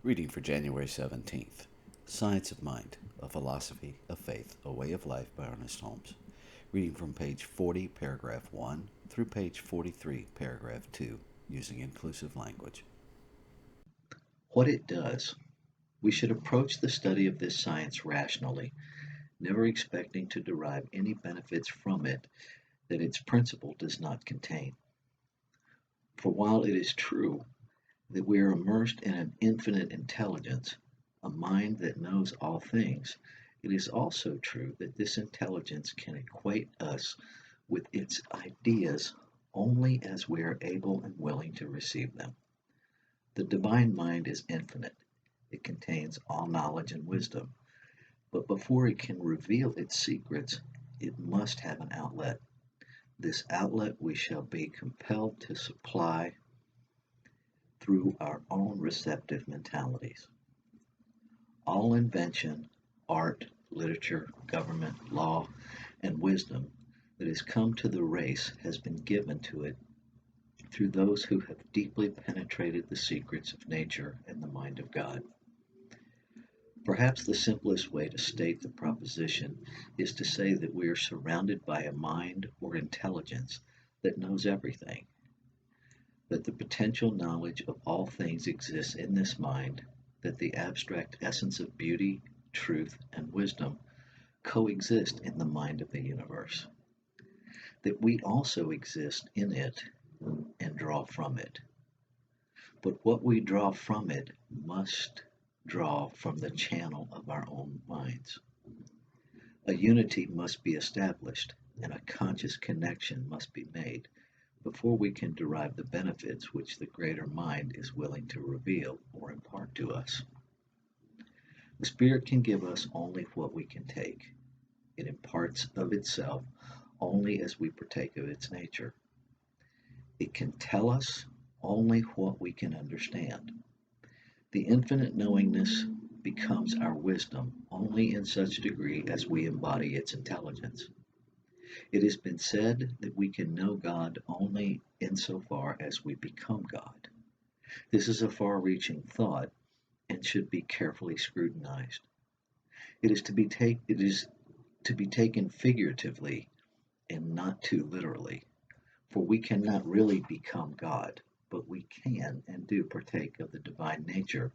Reading for January 17th. Science of Mind, A Philosophy of Faith, A Way of Life by Ernest Holmes. Reading from page 40, paragraph 1 through page 43, paragraph 2, using inclusive language. What it does. We should approach the study of this science rationally, never expecting to derive any benefits from it that its principle does not contain. For while it is true that we are immersed in an infinite intelligence, a mind that knows all things, it is also true that this intelligence can equate us with its ideas only as we are able and willing to receive them. The divine mind is infinite. It contains all knowledge and wisdom, but before it can reveal its secrets, it must have an outlet. This outlet we shall be compelled to supply through our own receptive mentalities. All invention, art, literature, government, law, and wisdom that has come to the race has been given to it through those who have deeply penetrated the secrets of nature and the mind of God. Perhaps the simplest way to state the proposition is to say that we are surrounded by a mind or intelligence that knows everything, that the potential knowledge of all things exists in this mind, that the abstract essence of beauty, truth, and wisdom coexist in the mind of the universe, that we also exist in it and draw from it. But what we draw from it must draw from the channel of our own minds. A unity must be established and a conscious connection must be made before we can derive the benefits which the greater mind is willing to reveal or impart to us. The Spirit can give us only what we can take. It imparts of itself only as we partake of its nature. It can tell us only what we can understand. The infinite knowingness becomes our wisdom only in such degree as we embody its intelligence. It has been said that we can know God only insofar as we become God. This is a far-reaching thought and should be carefully scrutinized. It is to be taken figuratively and not too literally, for we cannot really become God, but we can and do partake of the divine nature,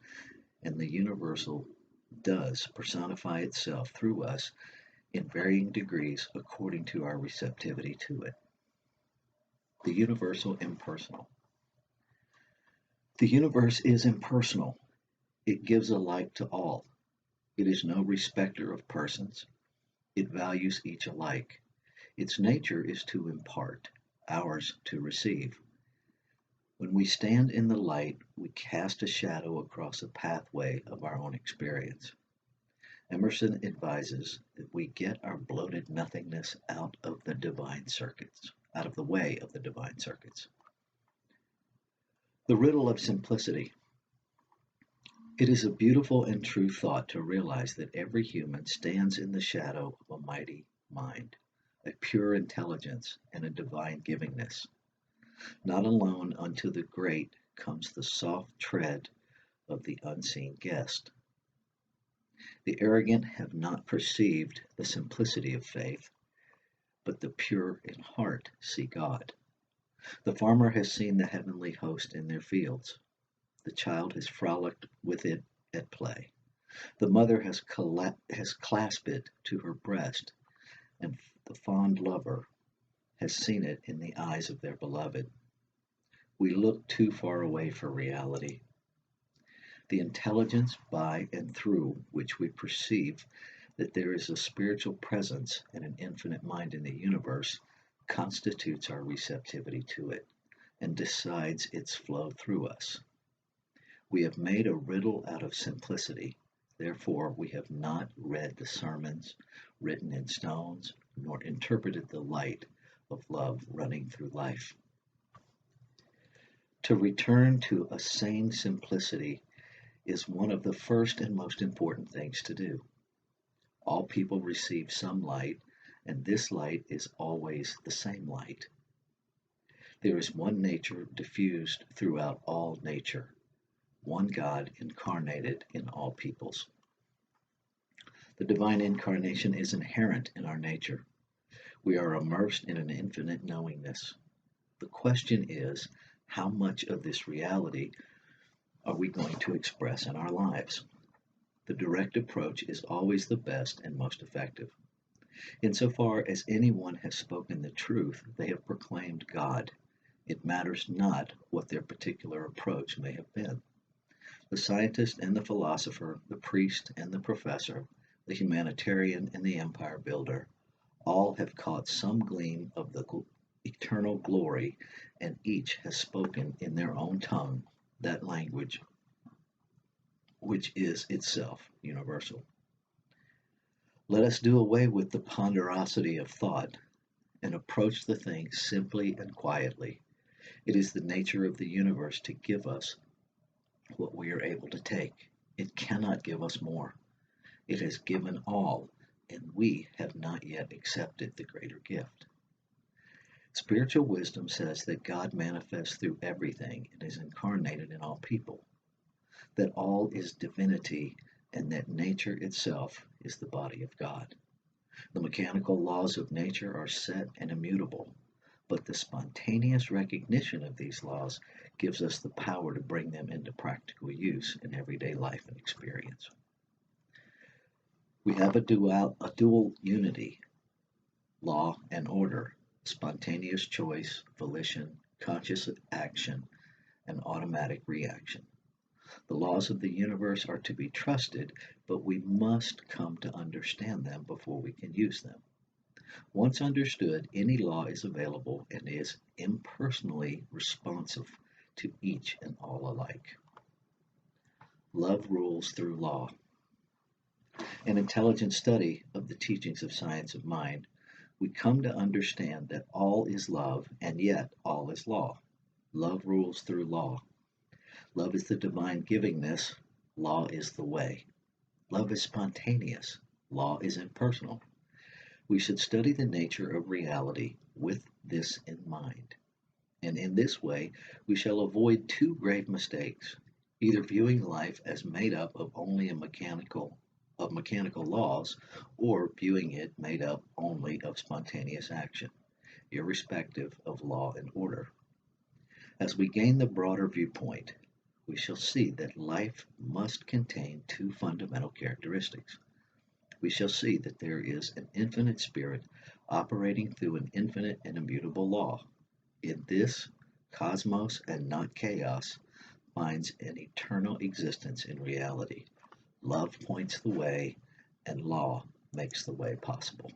and the universal does personify itself through us in varying degrees according to our receptivity to it. The universal impersonal. The universe is impersonal. It gives alike to all. It is no respecter of persons. It values each alike. Its nature is to impart, ours to receive. When we stand in the light, we cast a shadow across a pathway of our own experience. Emerson advises that we get our bloated nothingness out of the divine circuits, out of the way of the divine circuits. The riddle of simplicity. It is a beautiful and true thought to realize that every human stands in the shadow of a mighty mind, a pure intelligence, and a divine givingness. Not alone unto the great comes the soft tread of the unseen guest. The arrogant have not perceived the simplicity of faith, but the pure in heart see God. The farmer has seen the heavenly host in their fields. The child has frolicked with it at play. The mother has clasped it to her breast, and the fond lover has seen it in the eyes of their beloved. We look too far away for reality. The intelligence by and through which we perceive that there is a spiritual presence and an infinite mind in the universe constitutes our receptivity to it and decides its flow through us. We have made a riddle out of simplicity. Therefore, we have not read the sermons written in stones, nor interpreted the light of love running through life. To return to a sane simplicity is one of the first and most important things to do. All people receive some light, and this light is always the same light. There is one nature diffused throughout all nature. one God incarnated in all peoples. The divine incarnation is inherent in our nature. We are immersed in an infinite knowingness. The question is, how much of this reality are we going to express in our lives? The direct approach is always the best and most effective. Insofar as anyone has spoken the truth, they have proclaimed God. It matters not what their particular approach may have been. The scientist and the philosopher, the priest and the professor, the humanitarian and the empire builder, all have caught some gleam of the eternal glory, and each has spoken in their own tongue, that language which is itself universal. Let us do away with the ponderosity of thought and approach the thing simply and quietly. It is the nature of the universe to give us what we are able to take. It cannot give us more. It has given all, and we have not yet accepted the greater gift. Spiritual wisdom says that God manifests through everything and is incarnated in all people, that all is divinity, and that nature itself is the body of God. The mechanical laws of nature are set and immutable, but the spontaneous recognition of these laws gives us the power to bring them into practical use in everyday life and experience. We have a dual unity, law and order, spontaneous choice, volition, conscious action, and automatic reaction. The laws of the universe are to be trusted, but we must come to understand them before we can use them. Once understood, any law is available and is impersonally responsive to each and all alike. Love rules through law. An intelligent study of the teachings of science of mind, we come to understand that all is love and yet all is law. Love rules through law. Love is the divine givingness. Law is the way. Love is spontaneous. Law is impersonal. We should study the nature of reality with this in mind. And in this way, we shall avoid two grave mistakes, either viewing life as made up of only mechanical laws, or viewing it made up only of spontaneous action, irrespective of law and order. As we gain the broader viewpoint, we shall see that life must contain two fundamental characteristics. We shall see that there is an infinite spirit operating through an infinite and immutable law. In this, cosmos and not chaos finds an eternal existence in reality. Love points the way, and law makes the way possible.